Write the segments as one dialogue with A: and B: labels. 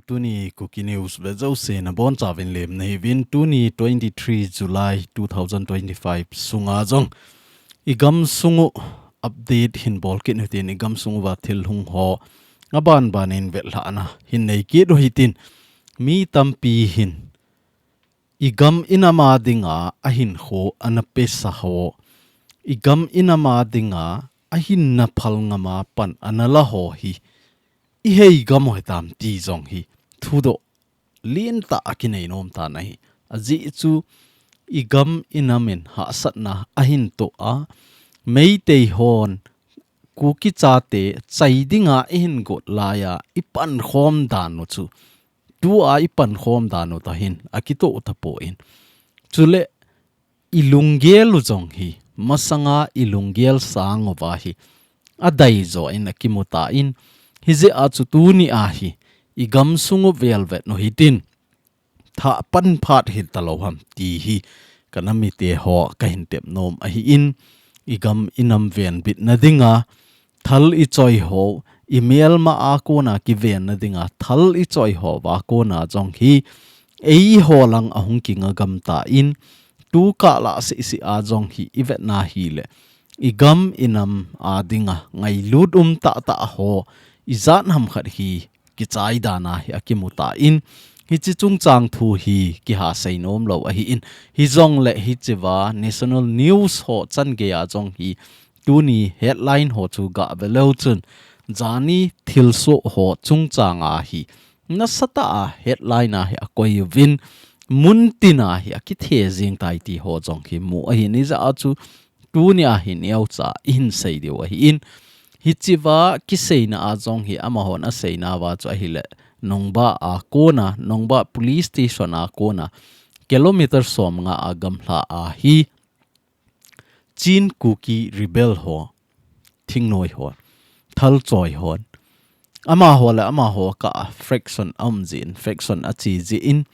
A: tuni Kuki News bezo se na bon chavin lem nei vin tuni 23 July 2025 sunga jong igam sungu update hin bol kin hitin igam sungu wa thil hung ho ngaban banin velha na hin nei ki do hitin mi tampi hin igam inama dinga ahin ho anapesa ho igam inama dinga ahin na phal ngama pan anala ho hi ihei gam ho tam ti jong hi thudo lin ta akinei nom ta nahi aji chu igam inamen ha satna ahin to a meitei hon kuki chate chaidinga in got laya ipan khom dan no chu tu a ipan khom dan no ta hin akito utapo in chule ilungel jong hi masanga ilungel sang wa hi adai zo in akimuta in hize achu tu ni a hi igam sungu velvet no hitin tha pan phat hit taloham ti hi kanami te ho ka hin tep nom a hi in igam inam ven bit na dinga thal i choi ho email ma a ko na ki ven na dinga thal i choi ho wa ko na jong hi ei ho lang ahung kinga gam ta in tu ka la si a jong hi ivet na hi le igam inam a dinga ngai lut ta ta ho izan ham khat hi ki chai dana hi akimuta in hi chi chung chang thu hi ki ha sei nom lo a hi in hi jong le hi chiwa national news ho chan ge a jong hi tuni headline ho chu ga velo chun jani thilso ho chung chang a hi na sata a headline a hi akoi win muntina hi akithe jing tai ti ho jong hi mu a hi ni za chu tuni a hi neu cha in sei de wa hi in hichiwa kiseina a jong hi ama hon a seina wa chu hi le nongba a kona nongba police station a kona kilometer som nga agam hla a hi chin kuki rebel ho thingnoi ho thal choi hon ama ho ka fraction amjin fraction a chi ji in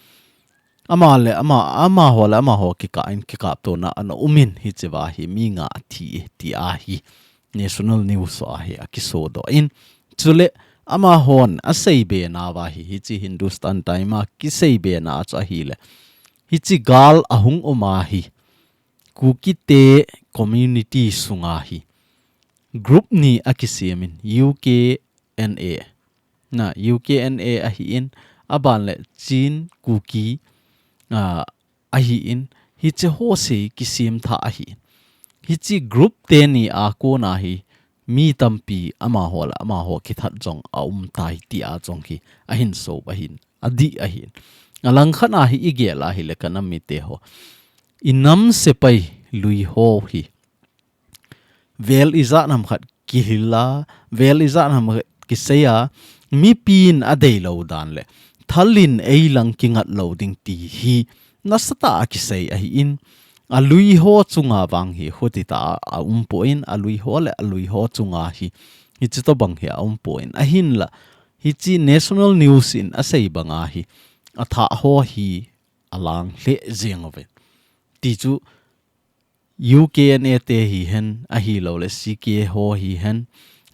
A: ama ho ki ka in ki ka to na an umin hichiwa hi mi nga ti a hi national news a hi akiso do in chule ama hon asei be na wa hi chi hindustan time ki sei be na cha hi le hi chi gal ahung oma hi kuki te community sunga hi group ni akisiamin UKNA na UKNA a hi in aban le chin kuki a hi in hi che ho se kisim tha a hi hichi group te ni a ko na hi mi tampi ama ho ki that jong a tai ti a jong hi a hin so ba hin adi a hin alang khana hi igela hi le kana mi te ho inam se pai lui ho hi vel iza nam khat ki hila vel iza nam ki seya mi pin a dei lo dan le thalin ei lang kingat loading ti hi nasata ki sei a hi in alui ho chunga wang hi hotita a umpoin alui ho le alui ho chunga hi hi chi to bang hi a umpoin a hin la hi chi national news in a sei banga hi atha ho hi alang le jeng ove ti chu UKNA te hi hen a hi lo le CK ho hi hen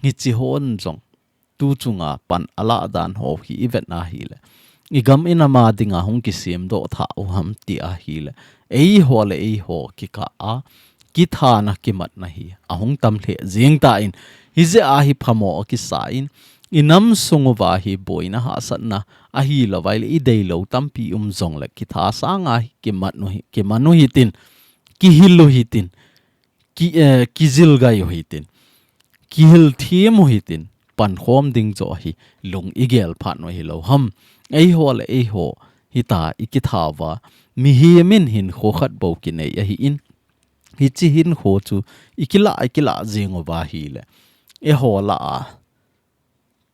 A: hi chi hon jong tu chunga pan ala dan ho hi event na hi le igam inama dinga hung ki sim do tha ham ti a hi le ei ho ki ka a ki tha na ki mat na hi ahung tam the jing ta in hi je a hi phamo ki sa in inam sungu wa hi boina ha sat na a hi lo vai i dei lo tam pi jong le ki tha sa nga ki mat no hi ki manu hi tin ki hilu hi tin ki zil ga yo hi tin ki hil thiem hi tin pan khom ding zo hi lung igel phat no hi lo ham ei ho hita ikithawa MIHEM hin kho khat bo ki nei a hi in hi chi hin kho chu ikila jengo ba hi le e ho la a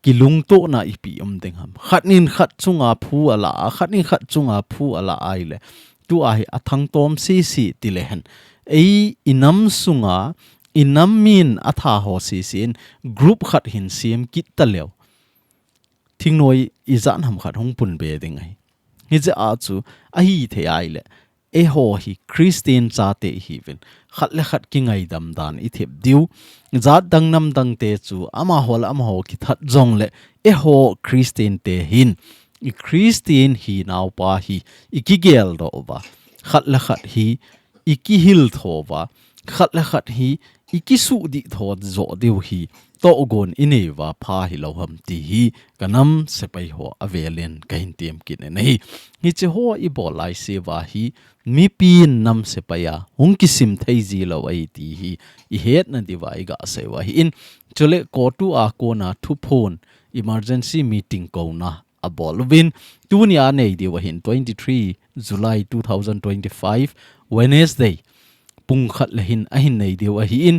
A: kilung to na ipi ding ham khanin khat chunga phu ala ai le tu a hi athang tom si ti le hen ei inam sunga inam min atha ho si sin group khat hin sim kit ta lew thingnoi izan ham khat hong pun be ding ai hi je a chu a hi THEI le e ho hi Christian cha te hi ven khat le khat ki ngai dam dan i thep diu zat dang nam dang te chu ama ho ki that jong le e ho Christian te hin i Christian hi naw pa hi ikigel do wa khat la khat hi ikihil thowa khat la khat hi ikisu di thot zo deu hi to gon inewa pha hi lo ham ti hi kanam sepai ho avelen kain tem kin nei hi che ho i bolai se wa hi mi pin nam sepaya hung kisim thei ji lo ai ti hi I het na diwai ga se wa hi in chole ko tu a ko na thu phone emergency meeting ko na a bolvin tunia nei di wa hin 23 July 2025 Wednesday pung khat la hin a hin nei di wa hi in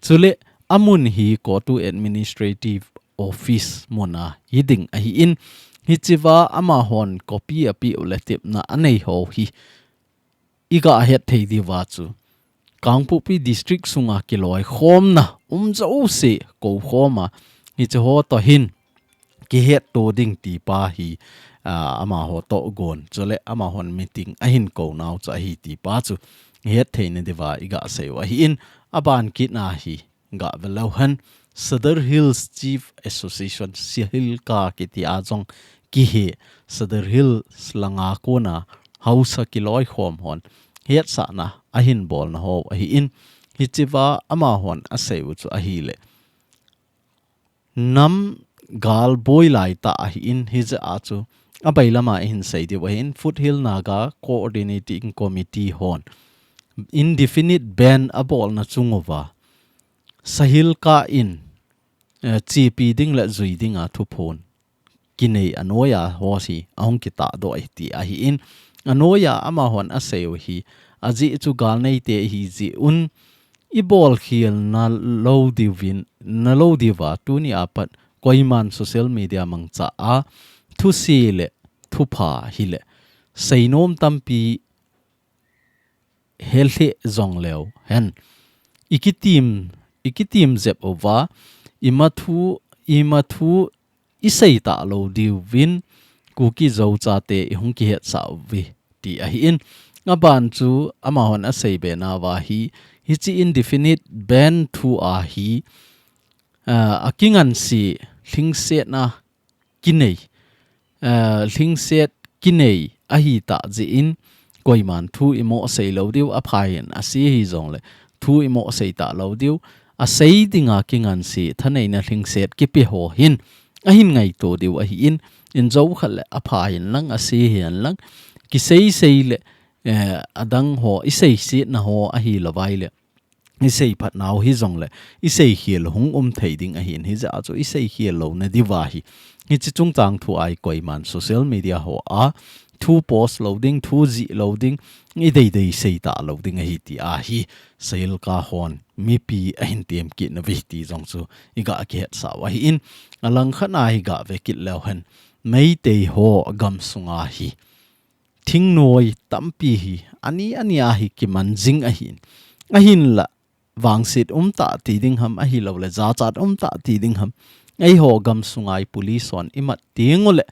A: chule amun hi ko tu administrative office mona hiding a hi in hi chiwa ama hon copy api uletip na anei ho hi iga het thei di wa chu kangpu pi district sunga kiloi khom na zo se ko khoma hi che ho to hin ki het to ding ti pa hi ama ho to gon chole ama hon meeting a hin ko naw cha hi ti pa chu het thein dewa iga se wa hi in aban kit na hi ga velohan Sadar Hills Chief Association Sihil ka kiti ajong ki he Sadar Hills langa ko na house kiloi khom hon het sa na ahin bol na ho hi in hi chiwa ama hon a seu chu a hi le nam gal boy lai ta hi in hi ja a chu a bailama in sei di wa in Foothill Naga Coordinating Committee hon indefinite ban a bol na chungova sahil ka in chipi ding la zui ding a thu phone kinei anoya ho si ahong kita do ai ti a hi in anoya ama hon a seu hi aji chu gal nei te hi ji un I bol khiel na lo divin na lo diwa tu ni apat koiman social media mangcha a thu si le thu pha hi le seinom tampi healthy zong leo hen ikitim zep over imathu isei ta lo divin Kuki zo cha te hung ki het sa vi ti a hi in ngaban chu ama hon a sei be na wa hi chi indefinite ban thu a hi akingan si thingset na kinei thingset kinei a hi ta ji in koiman thu imo sei lo diu a phain a si hi zong le thu imo sei ta lo diu a sei dinga kingan si thanei na thingset ki pi ho hin a hin ngai to diu a hi in zo khal a phain lang a si hian lang ki sei le adang ho isei si na ho a hi lawai le isei phat naw hi zong le isei hiel hung thei ding a hin hi za chu isei hiel lo na diwa hi chi chung tang thu ai koiman social media ho a thu post loading thu zi loading I dei sei ta loading a hi ti a hi sale ka hon mi pi a hin tem ki na vi ti zong chu iga ke sa wa hi in alang khana hi ga ve kit lo han mei te ho gam sunga hi thing noi tampi hi ani a hi ki manjing a hin la wangsit ta ti ding ham a hi lo le za chat ta ti ding ham ai ho gam sungai police on imat tingole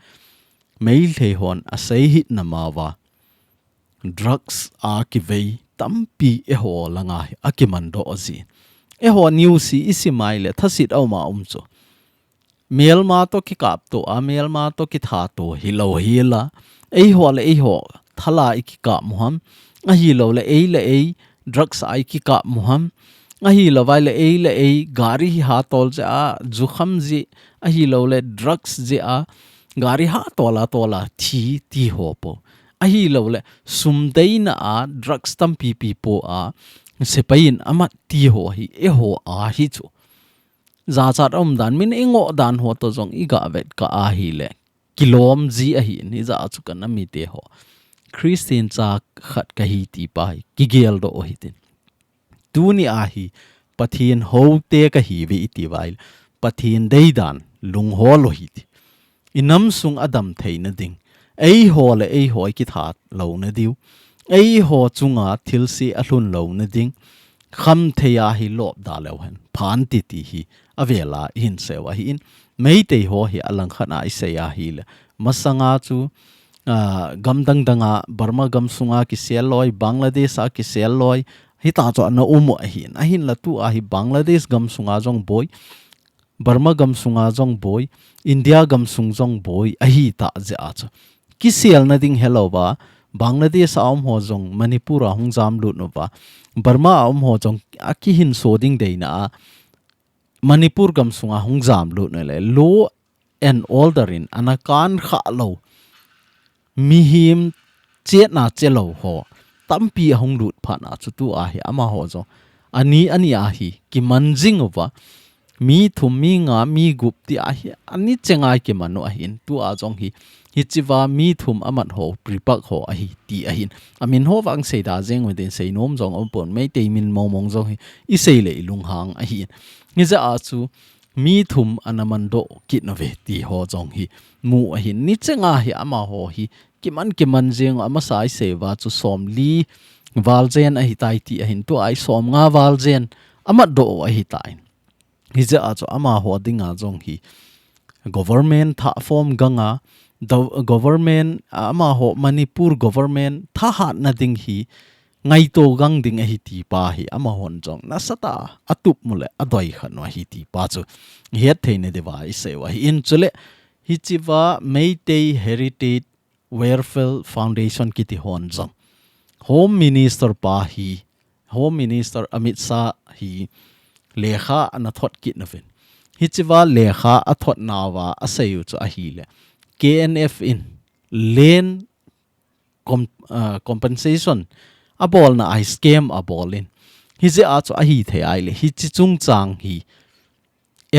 A: mail the hon a sei hit na mawa drugs a ki vei tampi e ho langa a ki man do zi e ho news isi mai le thasit au ma cho melma to ki kap to a melma to ki tha to hi lo hi la ei ho thala ki ka muham a hi lo le ei drugs ai ki ka muham a hi lo vai le ei gari ha tol ja jukham ji a hi lo le drugs ji a gari ha tola ti ho po a hi lo le sumdeina a drugs tam pi po a sepain ama ti ho hi e ho a hi chu za chat dan min engo dan ho to jong iga vet ka a hi le kilom ji a hi ni za chu kan ami te ho Christian cha khat ka hi ti pai ki gel do hi tin tu ni a hi pathin ho te ka hi vi ti vai pathin dei dan lung ho lo hi ti inam sung adam theina ding ei ho ki tha lo na diu ei ho chunga thil si a hlun lo na ding kham theya hi lop da lo han phan ti hi avela hin sewa hi in mei te ho hi alang khana I se ya hi le masanga chu gam danga Burma gam sunga ki seloi Bangladesh a ki seloi hi ta cho na umo a hin la tu a hi Bangladesh gam sunga jong boy Burma gam sunga jong boy India gam sung jong boy ahi ta je acho kisial na ding hello ba Bangladesh aum ho jong Manipur ahung jam lut no ba Burma aum ho jong akihin soding deina Manipur gam sunga hung jam lut no le law and orderin anakan kha lo MIHEM chet na chelo ho tampi hung lut phana chu tu a hi ama ho jo ani a hi ki manjing over mi thum mi nga mi gup ti a hi ani chengai ki manu a hin tu a jong hi chiwa mi thum amat ho pripak ho a hi ti a hin amin ho wang sei da jeng within sei nom jong om pon mei te min mo mong jong hi I sei le lung hang a hi ni za a chu mi thum anaman do kit no ve ti ho jong hi mu a hin ni chenga hi ama ho hi kiman jeng ama sai sewa chu som li valjen a hi tai ti a hin tu ai som nga valjen ama do a hi tai hi ja a chu ama ho dinga jong hi government tha form ganga the government ama ho Manipur government tha hat na ding hi ngai to gang ding a hi ti pa hi ama hon jong na sata atup mule adoi khanwa hi ti pa chu het theine device sewa hi in chule hi chiwa Meitei Heritage Welfare Foundation kiti hon jong Home Minister pa hi Home Minister Amit Shah hi Lekha ana Thot kit na ven hi chiwa Lekha a Thot nawa a sayu chu a hi le KNF in land compensation a bol na I scam a bol in hi je a chu a hi the ai le hi chi chung chang hi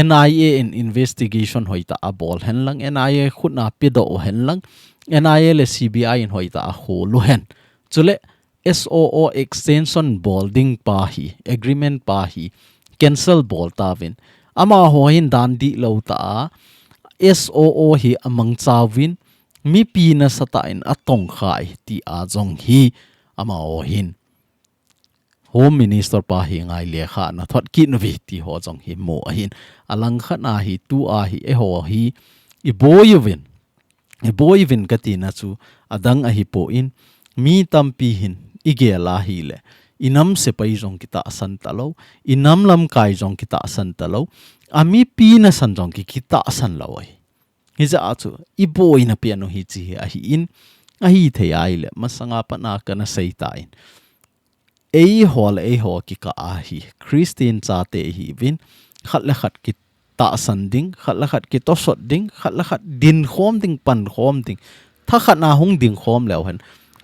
A: NIA in investigation hoita a bol hen lang NIA khutna pido hen lang NIA le CBI in hoita a holu hen chule SOO extension bolding pa hi agreement pa hi cancel bol tawin ama hoin dan di lo ta SOO hi amang chawin mi pi na sata in atong khai ti a jong hi ama ohin Home Minister pa hi ngai Lekha na Thot ki no vi ti ho jong hi mo ahin alang khana hi tu a hi e ho hi I boyvin kati na chu adang a hi po in mi tampi hin igela hi le inam se pai jong kita san talo inam lam kai jong kita san talo ami pi na san jong ki kita san lawai hi za chu I boy na piano hi chi a hi in a hi the ai le masanga pa na kana sei ta in Eiho ki ka a hi Christian cha te hi vin khat le khat ki ta san ding khat la khat ki to sot ding khat la khat din khom ding pan khom ding tha khat na hung ding khom lew hen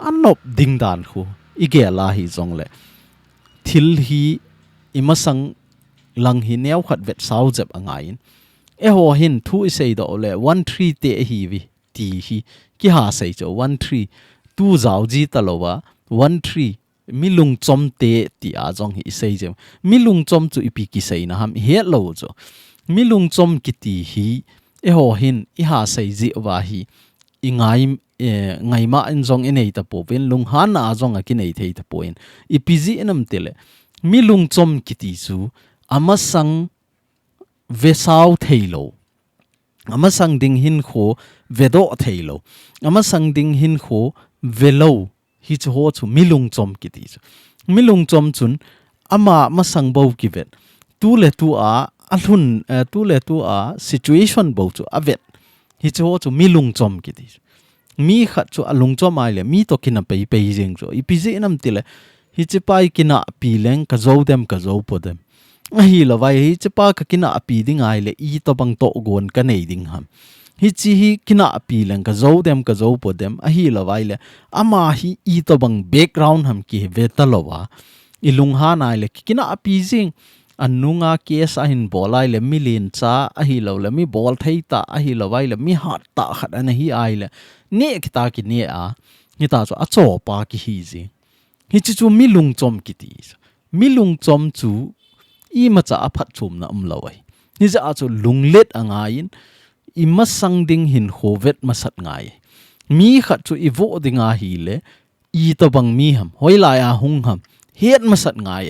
A: anop ding dan khu ige la hi jong le thil hi imasang lang hi new khat vet sau jep angain e ho hin thu I sei do le 13 te hi vi ti hi ki ha sei cho 13 tu zau ji talowa 13 milung chom te ti a jong hi sei jem milung chom chu ipi ki sei na ham he lo cho milung chom ki ti hi e ho hin I ha sei ji wa hi I ngai ma in jong enei ta po pen lung han a jong a ki nei thei ta poin ipi ji enam tele milung chom ki ti chu amasang vesau theilo amasang ding hin kho vedo theilo amasang ding hin kho velo hi chu ho chu milung chom ki ti chu milung chom chun ama masang bo ki vet tu le tu a alhun tu le tu a situation bo chu avet hi chu ho chu milung chom ki ti mi khat chu alung chom ai le mi to kina pe pe jeng chu I pi je nam ti le hi chi pai kina pi leng ka zo po dem a hi la vai hi chi pa ka kina pi ding ai le I to bang to gon ka nei ding ham hi chi hi kina api lang ka zo po dem a hi lawai le ama hi I to bang background ham ki veta lawa ilung ha nai le kina api jing anunga kes a hin bolai le milin cha a hi lo le mi bol thei ta a hi lawai le mi hat ta khat an hi ai le ne kita ki ne a ni ta cho a cho pa ki hi ji hi chi chu milung chom ki ti milung chom chu I ma cha a phat chum na lawai ni za a chu lunglet angain imasang ding hin hovet masat ngai mi khat chu I vo dinga hi le I to bang mi ham hoila ya hung ham het masat ngai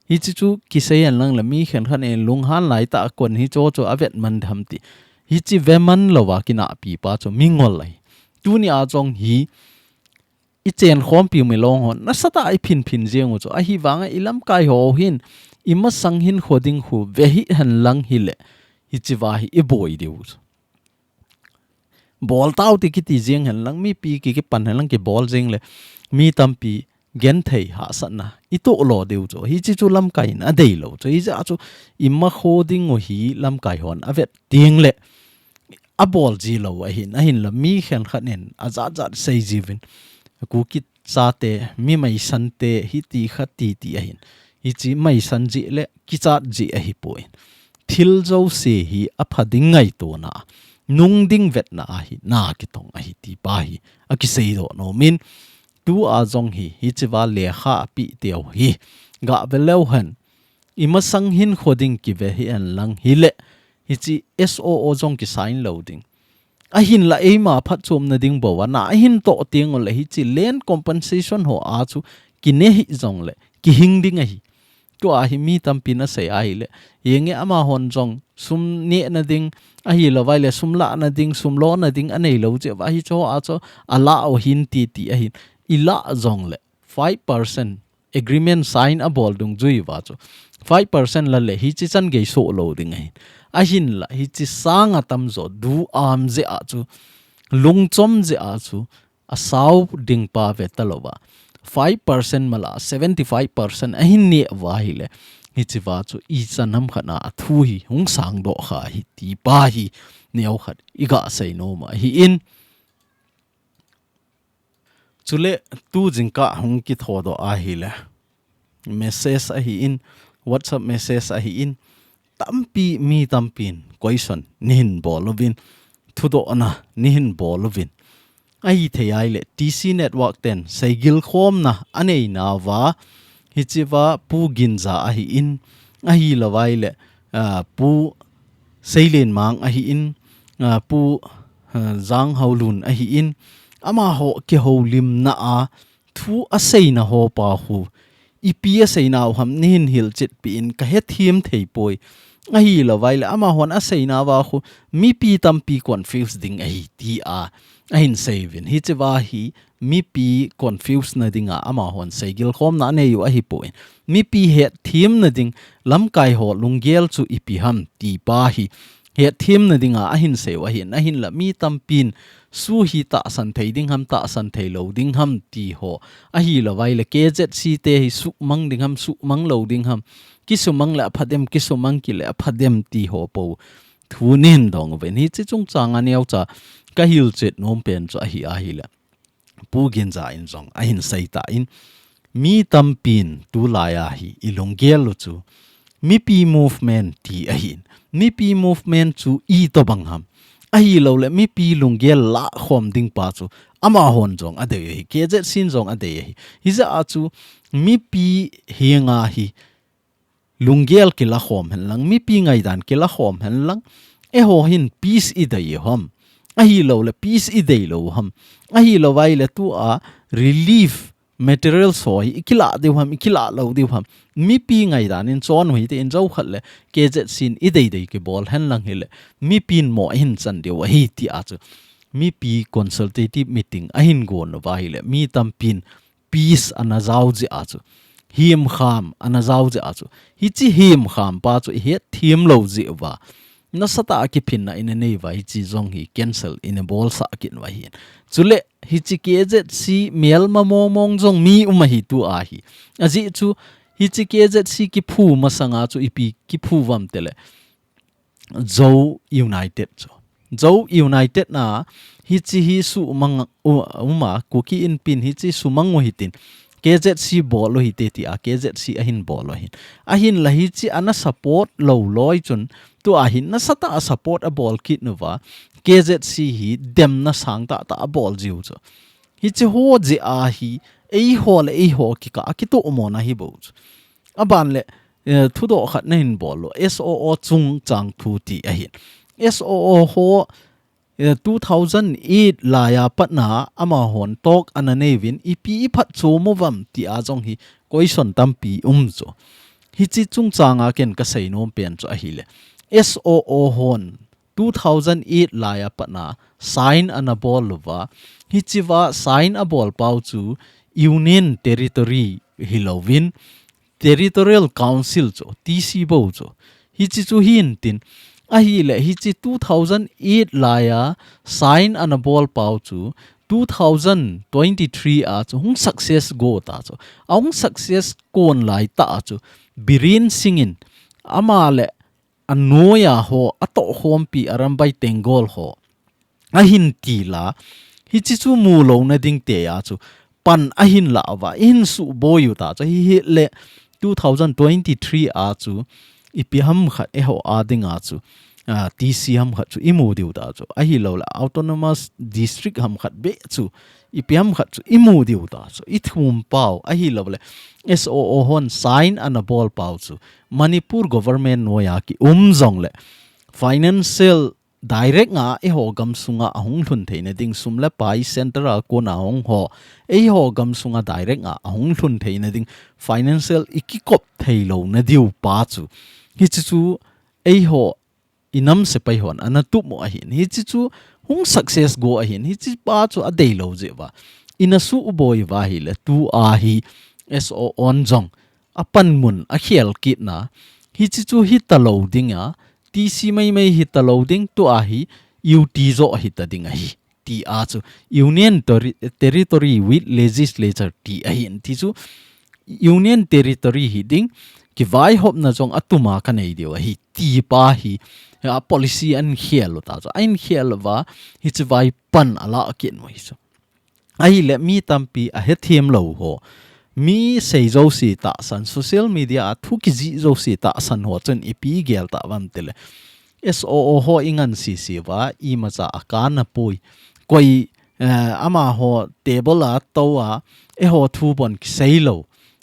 A: hi chi chu ki sei an lang la mi khen khan en lung han lai ta kon hi cho cho avet man dham ti hi chi veman lowa kina pi pa cho mingol lai tu ni a chong hi I chen khom pi me long hon na sata I phin jeng cho a hi wanga ilam kai ho hin imasang hin khoding hu ve hi han lang hi le hi chiwa hi iboi deu ball tau ti ki ti jeng hen lang mi pi ki pan hen lang ki ball jeng le mi tampi gen thei ha sana ito lo deu cho hi chi chu lam kai na dei lo cho hi ja chu imma khoding o hi lam kai hon avet tieng le a ball ji lo a hin la mi khen khanen a za za sei jivin ku ki cha te mi mai san te hi ti kha ti ti a hin hi chi mai san ji le ki cha ji a hi poin thil zo se hi a phading ngai to na nung ding vet na a hi na ki tong a hi ti pa hi a ki sei do no min tu a zong hi chiwa lekha pi teo hi ga veleu han ima sang hin khoding ki ve hi an lang hi le hi chi SOO zong ki sign loading a hin la e ma phat chom na ding bo wa na a hin to tiang le hi chi land compensation ho a chu ki ne hi zong le ki hing ding a hi to a hi mi tam pin a sei a hi le yenge ama hon zong sum ne na ding a hi lo vai le sum la na ding sum lo na ding anei lo che wa hi cho a cho ala o hin ti ti a hin ila zong le 5% agreement sign a bol dung jui wa cho 5% la le hi chi chan ge so lo ding a hin la hi chi sanga tam zo du am je a chu lung chom je a chu a sau ding pa ve talowa 5% mala 75% a hin ne wa hi le hi chi wa chu I chanam khana thu hi hung sang do kha hi ti pa hi neu khat iga sei no ma hi in chule tu jingka hung ki thodo a hi le message a hi in WhatsApp message a hi in tampi mi tampin question nihin bolovin thudo na nihin bolovin ai THEI le TC network ten seigil khom na anei na wa hichiwa pu ginza a hi in a hi lawai le pu seilen mang a hi in pu zang haulun a hi in ama ho ke ho lim na a thu a sei na ho pa hu ipia sei na ham nin hil chit pi in ka he thim thei poi a hi lawai le ama hon a sei na wa khu mi pi tam pi confused ding a hi ti a hin savin hi chewa hi mi pi confused na dinga ama hon seigil khom na ne yu a hi poin mi pi he thim na ding lam kai ho lunggel chu ipi ham ti pa hi he thim na dinga a hin sewa hi na hin la mi tam pin su hi ta san thei ding ham ta san thei lo ding ham ti ho a hi lawai le KZC te hi su mang ding ham su mang lo ding ham ki su mang la phadem ki su mang ki le phadem ti ho po thunin dong ven hi chi chung chang aniau cha ka hil chet nom pen cha hi a hi la pu gin za in zong a hin sei ta in mi tam pin tu la ya hi ilongel lu chu mi pi movement ti a hin mi pi movement chu I to bang ham a hi lo le mi pi lungel la khom ding pa chu ama hon jong ade hi ke je sin jong ade hi za a chu mi pi hinga hi lungel ke la khom hen lang mi pi ngai dan ke la khom hen lang e ho hin peace I dai hom a hi lo le peace I dai lo ham a hi lo vai le tu a relief material soi ikila de ham ikila lo de ham mi pi ngai dan in chon hui te in zo khat le ke je sin I dai dai ke bol hen lang hele mi pin mo hin chan de wa hi ti a chu mi pi consultative meeting a hin go no vai le mi tam pin peace ana zau ji a chu him kham ana zau ji a chu hi chi him kham pa chu he thim lo ji wa na sata ki phin na in nei vai chi zong hi cancel in a ball sa kin wa hin chule hi chi ke je si mel ma mong jong mi hi tu a hi aji chu hi chi ke je si ki phu ma sanga chu ipi ki phu wam tele zo united zo united na hi chi hi su mang uma kuki in pin hi chi su mang hi tin KZC bolo hi te ti a KZC ahin bolo hin ahin la hi chi ana support lo loi chun tu ahin na sata support a ball kit nova KZC hi dem na sang ta a ball jiu cho hi chi ho ji a hi ei ho ki ka ki to mo na hi bo aban le thu do khat na hin bolo SOO chung chang thu ti ahin SOO ho 2008 laya patna ama hon tok ananevin ipi phat chomo wam ti a jong hi question tampi cho hi chi chung changa ken ka sei nom pen cho hi le SOO hon 2008 laya patna sign an a ball wa hi chi wa sign a ball pau chu union territory hilovin territorial council cho TC bo cho hi chi chu hin tin ahi le hi chi 2008 laya sign an a ball pau chu 2023 a chu hung success go ta chu aung success kon lai ta chu birin singin ama le anoya ho ato hom pi arambai tengol ho ahin ti la hi chi chu mu lo na ding te ya chu pan ahin la wa in su boyu ta chu hi le 2023 a chu ipiham khat e ho ading a chu TC ham khat chu imu diu ta chu ahi lo la autonomous district ham khat be chu ipiham khat chu imu diu ta chu ithum pau ahi lo le SOO hon sign an a ball pau chu Manipur government noya ki zong le financial direct nga e ho gam sunga ahung thun theina ding sumla pai central ko na hong ho e ho gam sunga direct nga ahung thun theina ding financial ikikop theilo na diu pa chu hi chu e ho inam se pai hon anatu mo ahin hi chu hung success go ahin hi chi pa chu a dei lo je wa ina su boy wa hi le tu a hi so on jong apan mun a khial kit na hi chu hi ta lo ding a TC mai hi ta lo ding tu a hi UT zo hi ta ding a hi ti a chu union territory with legislature ti a hin ti chu union territory hi ding ki vai hop na jong atuma ka nei dewa hi ti pa hi policy an khialo ta cho ain khialwa hi chu vai pan ala akin mo hi chu ai le mi tampi a he them lo ho mi sei zo si ta san social media thu ki ji zo si ta san ho chen ipi gel ta wam tele SOO ho ingan si wa I ma cha akana pui koi ama ho table a to a e ho thu bon ki sei lo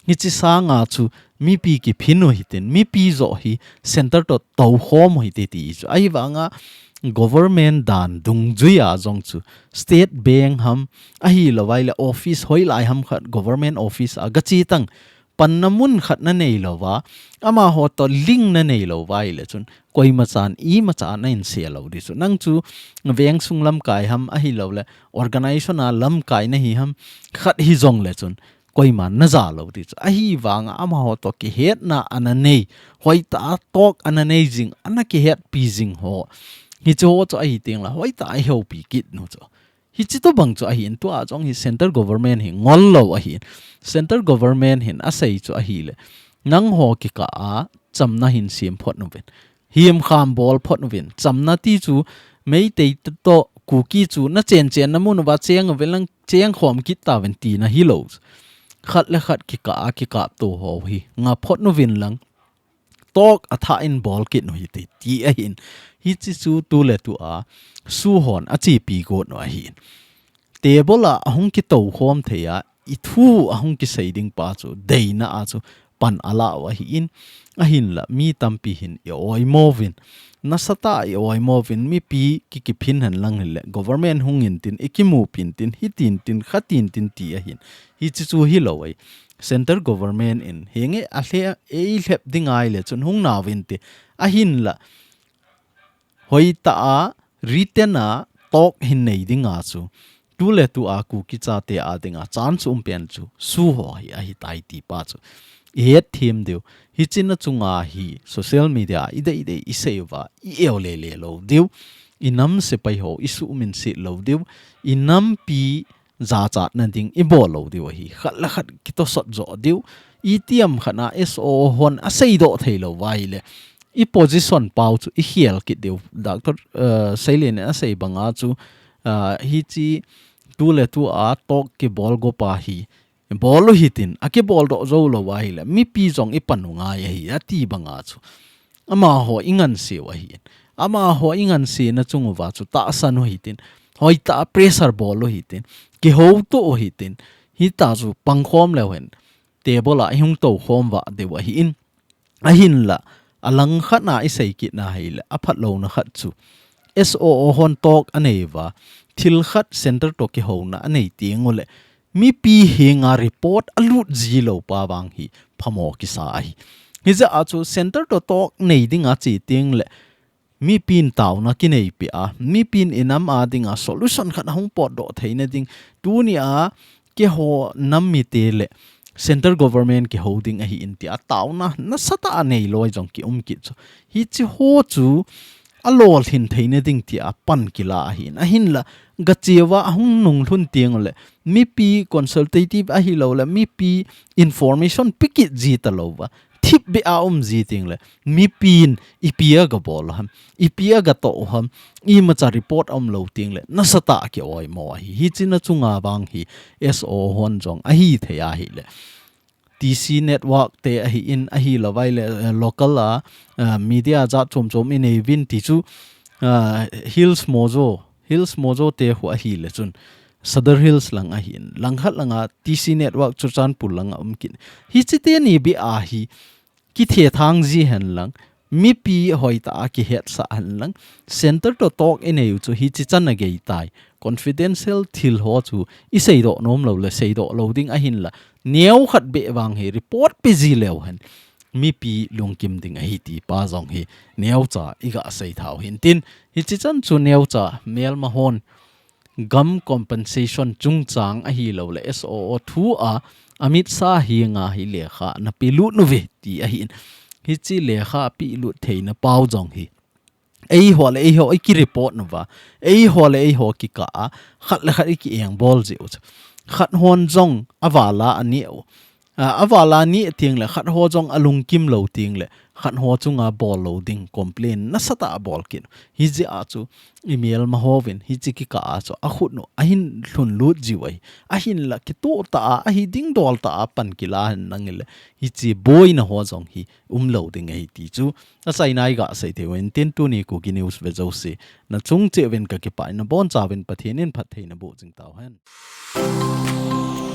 A: hi chi sa nga chu mi pi ki phinu hitin mi pi zo hi center to to home hi ti chu ai wanga government dan dung juya jong chu state bank ham ahi lawai la office hoi lai ham khat government office aga chi tang pannamun khat na nei lawa ama ho to ling na nei lawa ile chun koi ma chan I ma cha na in se lo ri chu nang chu veng sung lam kai ham ahi lo le organization a lam kai na hi ham khat hi jong le chun koi man na za lo ri chu ahi wanga ama ho to ki het na ananei hoi ta tok ananei jing ana ki het pi jing ho hi chu ho chu ahi ting la hoi ta ai ho pi kit no chu hi chi to bang chu ahi to a jong hi center government hi ngol lo ahi center government hin asai chu ahi le nang ho ki ka a chamna hin sim phot no ven hiam kham bol phot no ven chamna ti chu mei te to kuki chu na chen na mun wa cheng velang cheng khom kit ta ven ti na hi lo khat le khat ki ka to ho hi nga phot no vin lang tok atha in ball kit no hi ti a hin hi chi chu tu le tu a su hon a chi pi go no a hin table a hung ki to khom theya I thu a hung ki seiding pa chu deina a chu pan ala wa hi in a hin la mi tampi hin e oi movin nasata e oi movin mi pi ki phin han lang le government hung in tin ikimu pin tin hitin tin khatin tin ti a hin hi chu hi lo ai center government in henge a hle e lep dingai le chun hung na win te a hin la hoi ta a written a talk hin nei dinga chu tu le tu a ku ki cha te a dinga chance pen chu su ho hi a hi tai ti pa chu e thim deu hi chin na chunga hi social media ide iseiwa I eole le lo deu inam se pai ho isu min si lo deu inam pi za cha na ding I bo lo deu hi khat la khat ki to sot zo deu ETM khana SO hon a sei do thei lo wai le I position pau chu I hiel ki deu doctor Sailen a sei banga chu hi chi tu le tu a tok ki bol go pa hi bol hitin ake bol do zo lo wai le mi pi jong I panu nga ya hi ati banga chu ama ho ingan se wa hi ama ho ingan se na chung wa chu ta san ho hitin hoi ta pressure bol lo hitin ki ho to hitin hi ta chu pangkhom le hen table a hung to khom wa de wa hi in a hin la alang khat na I sei ki na hi le a phat lo na khat chu SOO hon tok aneva thil khat center to ki ho na anei tiengole mi pi henga report alut zilo pa wang hi phamo ki sa hi hiza achu center to tok nei dinga chi ting le mi pin taw na ki nei pi a mi pin inam a dinga solution khat hong pot do theina ding tu ni a ke ho nam mi te le center government ki holding a hi in ti a taw na sata nei loi jong ki ki chu hi chi ho chu alol hin theine ding ti a pan kila ahin la gachewa hung nung thun tiang le mi pi consultative a hi lo la mi pi information pikit ji ta lo wa thip be a ji ting le mi pin ipia ga bol ham ipia ga to ham I ma cha report lo ting le na sata ke oi mo hi china chunga bang hi so hon jong a hi the a hi le TC network te a hi in a hi lawai le local media za chom in a win ti chu hills mojo te hu a hi le chun Sadar Hills lang a hin langhat langa TC network chu chan pul langa kin hi chi te ni bi a hi ki the thang ji hen lang mi pi hoi ta ki het sa han lang center to talk in a chu hi chi chan na ge tai confidential thil ho chu I sei do nom lo le sei do loading a hin la neu khat be wang he report pe ji lew han mi pi lung kim ding a hi ti pa jong hi neu cha iga sei thau hin tin hi chi chan chu neu cha mel ma hon gam compensation chung chang a hi lo le SOO thu a Amit Shah hi nga hi Lekha na pilu nu ve ti a hin hi chi Lekha pi lu theina pau jong hi Eiho ki report nu wa Eiho ki ka khat la khat ki eng bol je khat hon jong awala ani awala ni ting le khat ho jong alung kim lo ting le khat ho chunga bol loading complain na sata bol kin hi ji a chu email ma hovin hi chi ki ka a chu a khut no a hin thun lut jiwai a hin la ki to ta a hi ding dol ta pan kila han nangil hi chi boy na ho jong hi loading ai ti chu a sai nai ga sai te wen tin tu ni ku ki news ve zo se na chung che ven ka ki pa na bon cha ven pathen in phat theina bo jing taw han